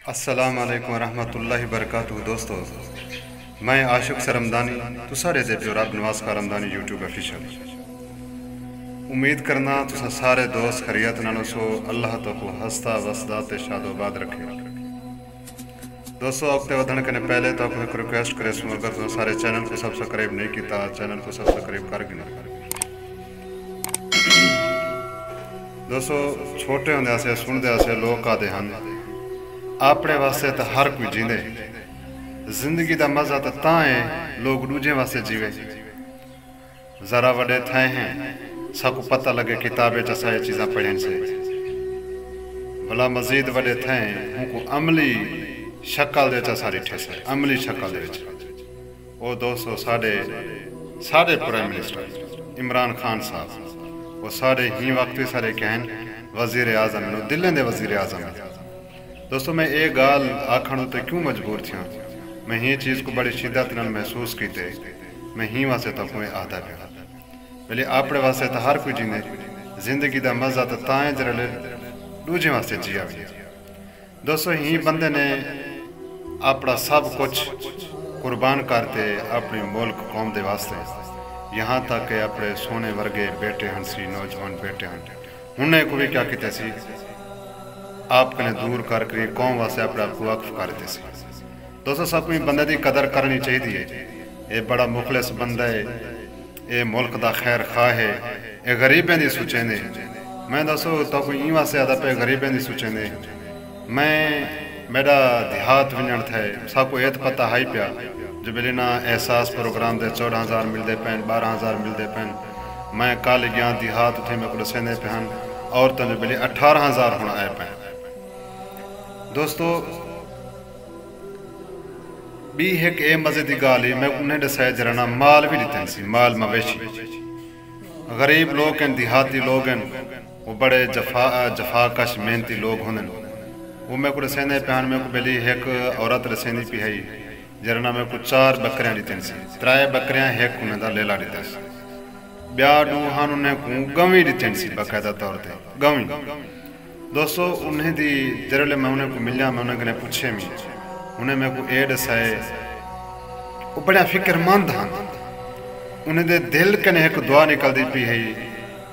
अस्सलाम वालेकुम रहमतुल्लाहि वबरकातुहू। दोस्तों, मैं आशिक सरमदानी तो सारे दे प्यो रब नवाज का रमदानी यूट्यूब ऑफिशियल उम्मीद करना तुसा सारे दोस्त खैरियत नालो सो। अल्लाह तो को हंसता वसदा ते शादोबाद रखे। दोस्तों, अगते वधण कने पहले तो एक रिक्वेस्ट करे सो, अगर तुसा सारे चैनल को सब्सक्राइब नहीं किया चैनल को सब्सक्राइब कर गिना। दोस्तों, छोटे होंदे से सुनदे से लोग आदे हैं अपने वास्ते तो हर कोई जींदे, जिंदगी का मजा तो है लोग दूजे वास्ते जीवे। जरा वडे थे हैं सबको पता लगे किताबें चा ये चीज़ा पढ़न से, भला मजीद वडे थे उनको अमली शक्ल दे चा सारी ठेस है, अमली शक्ल दे। वो दोस्तों साढ़े प्राइम मिनिस्टर इमरान खान साहब वो साढ़े ही वक्त सारे कहन वजीर आज़म नो दिल्ली दे वजीर आज़म। दोस्तों, मैं ये गाल आखण उत्ते क्यों मजबूर थिया, मैं ये चीज़ को बड़ी शिद्दत नाल महसूस कीते। मैं ही वास्ते तो कोई आदा पे भले अपने वास्ते तो हर कोई जीने, जिंदगी का मजा तो है जरा दूजे वास्ते जिया भी। दोस्तों, ही बंदे ने अपना सब कुछ कुर्बान करते अपने मुल्क कौम के वास्ते, यहाँ तक कि अपने सोने वर्गे बेटे हैं सी, नौजवान बेटे हैं, उन्हें को भी क्या किया सी आप कने दूर करके कौम वास्ते अपने आप को वक्फ करते सी। दोस्तों, सब कोई बंदे की कदर करनी चाहिए। ये बड़ा मुखलिस बंदा है, ये मुल्क का खैर खा है, ये गरीबें की सोचे ने। मैं दोस्तों तो कोई ई वास्ते आता पे गरीबें की सोचे ने। मैं मेरा देहात वजन थे सबको ये तो पता है पिया जो बिले ना एहसास प्रोग्राम दे 14,000 मिलते पैन, 12,000 मिलते पैन। मैं कल गया देहात उठे मेरे को दसेंदे पैन औरतों जो बिले 18,000 होना आए पैन। दोस्तों, भी एक ये मजे की गाल है, मैं उन्हें दसाया जरा माल भी दिते सी, माल मवेशी। गरीब लोग हैं, देहाती लोग हैं, वो बड़े जफाकश मेहनती लोग होंगे। वो मेरे को दसेंदे पैन मेरे को बिली एक औरत दसेंदी पी है जरा मेरे को 4 बकरियां दिते सी, 3 बकरियां एक उन्हें दा लेला दिता सी, ब्याह डूहान उन्हें को गवी दिते सी बाकायदा तौर पर गवी। दोस्तों, उन्हें दी जरले मैं उन्हें को मिलिया, मैं उन्हें पूछे मी उन्हें मेरे को ए दसाए वो बड़ा फिक्रमंद हाँ। उन्हें दे दिल कने एक दुआ निकलती पी है,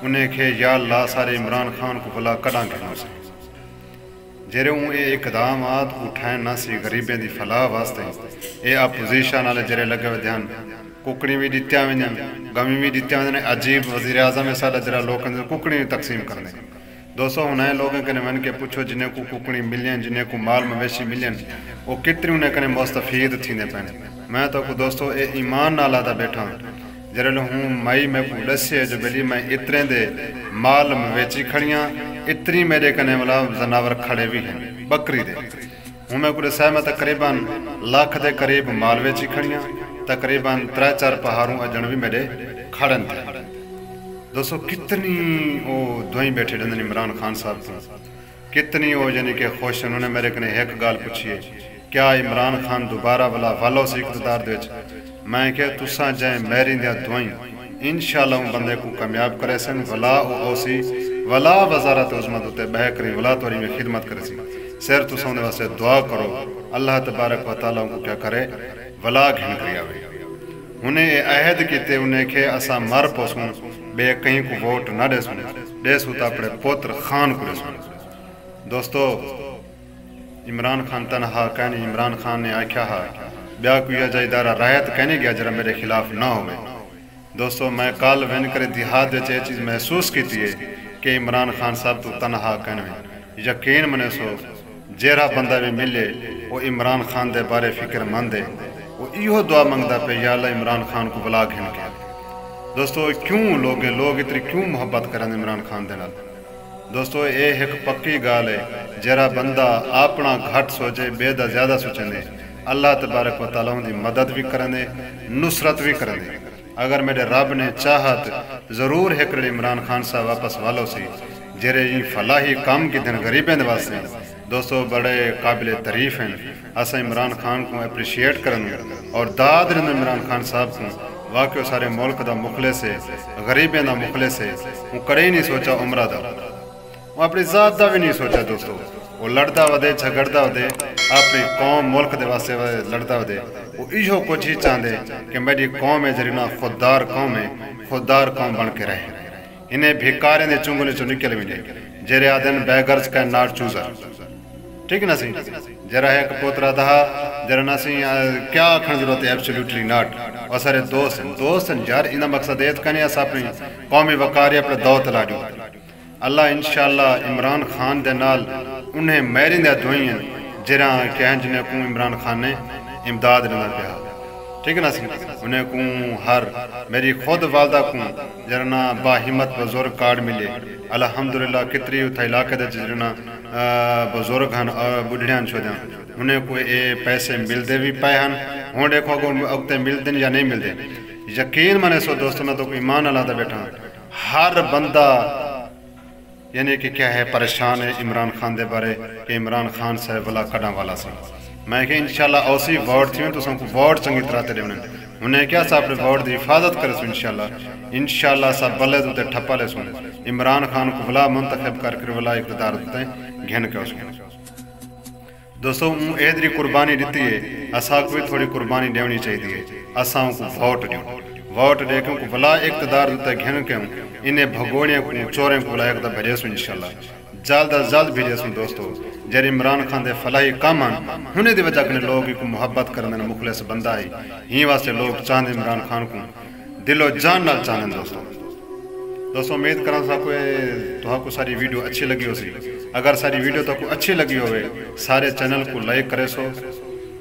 उन्हें खे या अल्लाह सारे इमरान खान को भला कड़ा करना से जेरे हूँ ये इकदाम आद उठाए ना सी गरीबें की फलाह वास्ते। ये अपोजिशन वाले जरे लगे हुए ध्यान कुकड़ी भी दित्या वजन, गमी भी दित्या वजन। अजीब वजीर आज़म सारा जरा लोगों कुकड़ी तकसीम करने। दोस्तों, उन्हें लोगों के मन के पूछो जिन्हें को कुकड़ी मिलियन, जिन्हें को माल मवेशी मिलियन, वो कितनी उन्हें कने मुस्तफीद थी पैन। मैं तो दोस्तों ये ईमान नाल आदा बैठा जरा हूँ मई मैं को दसे जो बिली मैं इतने दे माल मवेशी खड़ियाँ, इतनी मेरे कने वाला जनावर खड़े भी हैं बकरी दे। हूँ मैं को दसा मैं तकरीबन लाख के करीब माल वेची खड़ियाँ, तकरीबन 3-4 पहाड़ों अजन भी मेरे खड़न थे। दोस्तों, कितनी वो दुआई बैठे रहते इमरान खान साहब को, कितनी वो यानी कि खुश। उन्होंने मेरे कने एक गाल पूछी है, क्या इमरान खान दोबारा वाला वालो से इकतदार दे। मैं क्या तुसा जाए मेरी दिया दुआई इंशाअल्लाह बंदे को कामयाब करे सन, वला ओसी वला वजारत उज़्मा दोते बह करी वला तोरी में खिदमत करे सी। सर तुसा उन्हें वास्ते दुआ करो अल्लाह तबारक व तआला को क्या करे वला घिन करी आवे। उन्हें अहद किते उन्हें के असा मर पोसूं बे कहीं को वोट न देसू तो अपने पुत्र खान को देसू। दोस्तों, इमरान खान तनहा कहनी इमरान खान ने आख्या हा ब्याह को जा इदारा रायत कहने गया जरा मेरे खिलाफ ना हो। दोस्तों, मैं कल वन करे देहात ये चीज़ महसूस की है कि इमरान खान साहब तो तनहा कहने यकीन मने सो जेरा बंदा भी मिले वो इमरान खान दे बारे फिक्रमंद है, वो इहो दुआ मंगता पे या अल्लाह इमरान खान को बुला घिन के। दोस्तों, क्यों लोग इतनी क्यों मोहब्बत करें इमरान खान दे नाल। दोस्तों, ये एक पक्की गाल है जरा बंदा अपना घट सोचे बेदा ज्यादा सोचेंदे अल्लाह तबारक व तआला की मदद भी करेंदे, नुसरत भी करेंदे। अगर मेरे रब ने चाहत जरूर एक इमरान खान साहब वापस वालो सी जेरे ये फलाही काम की दिन गरीबें वास्ते। दोस्तों, बड़े काबिल तारीफ हैं। असा इमरान खान को अप्रिशिएट करेंगे और दाद इमरान खान साहब को वाकई सारे मुल्क का मुखलिस है, गरीबें का मुखलिस है। वो कड़े ही नहीं सोचा उमरा दा, वो अपनी जात का भी नहीं सोचा। दोस्तों, وہ لڑتا ودے جھگڑتا ودے اپنی قوم ملک دے واسطے لڑتا ودے وہ ایہو کچھ ہی چاہتے کہ میری قوم ہے جرینا خوددار قوم ہے خوددار قوم بن کے رہے انہیں بھیکاریں دے چنگلے چو نکل ملے جرے آدن بیگرز کا ناٹ چوزر ٹھیک نا سی جرا ہے کہ پوترا دہا جرا نا سی کیا آکھن ضرورت ہے ایبسلیوٹلی ناٹ اور سارے دوست ہیں یار انہا مقصد ایت کرنے اس اپنی قومی وقاری اپنے دوت لاڑیو اللہ انشاءاللہ عمران خان دے نال انہیں میرین دے دعائیں جرا کہیں جنہیں کو عمران خان نے امداد لینا پیا ٹھیک ہے نا سی انہیں کو ہر میری خود والدہ کو جرنا باہمت بزرگ کارڈ ملے الحمدللہ کتری اتھا علاقے دے جرنا بزرگ ہن بڑھڑیاں چھو دیں انہیں کو اے پیسے مل دے بھی پائے ہن ہوں دیکھو اگر اگتے مل دیں یا نہیں مل دیں یقین منے سو دوستوں میں تو کوئی ایمان اللہ دا بیٹھا ہر بندہ یعنی کہ کیا ہے پریشان ہے عمران خان دے بارے کہ عمران خان صاحب والا کڑا والا سا میں کہ انشاءاللہ اوسی وارڈ تھی تو سن کو وارڈ چنگی طرح تے انہیں کیا سا اپنے وارڈ دی حفاظت کرے سو انشاءاللہ سب بلے تو تے ٹھپا لے سن عمران خان کو ولا منتخب کر کے ولا اقتدار دیتے ہیں گھن کے اس دوستو ایدری قربانی دیتی ہے اسا کوئی تھوڑی قربانی دیونی چاہیے اساں کو ووٹ دے کے کو ولا اقتدار دیتا ہے گھن کے انہیں بھگوڑیاں کو چوریں کو ولا اقتدار بھیجے سو انشاءاللہ جلد از جلد بھیجے سن دوستو جر عمران خان دے فلاحی کامن ہونے دی وجہ کنے لوگ کو محبت کرنے مخلص بندہ ہے ہی واسطے لوگ چاہتے عمران خان کو دل و جان نال چاہتے دوستو امید کرنا سا کو ساری ویڈیو اچھی لگی ہو سی اگر ساری ویڈیو تو کو اچھی لگی ہوئے سارے چینل کو لائک کرے سو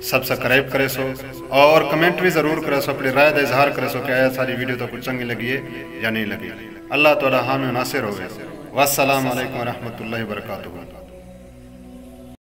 سبسکرائب کرے سو اور کمنٹ بھی ضرور کرے سو اپنی رائے دا اظہار کرے سو کہ آیا ساری ویڈیو تو کو چنگی لگی ہے یا نہیں لگی اللہ تعالی حامی و ناصر ہوئے والسلام علیکم ورحمۃ اللہ وبرکاتہ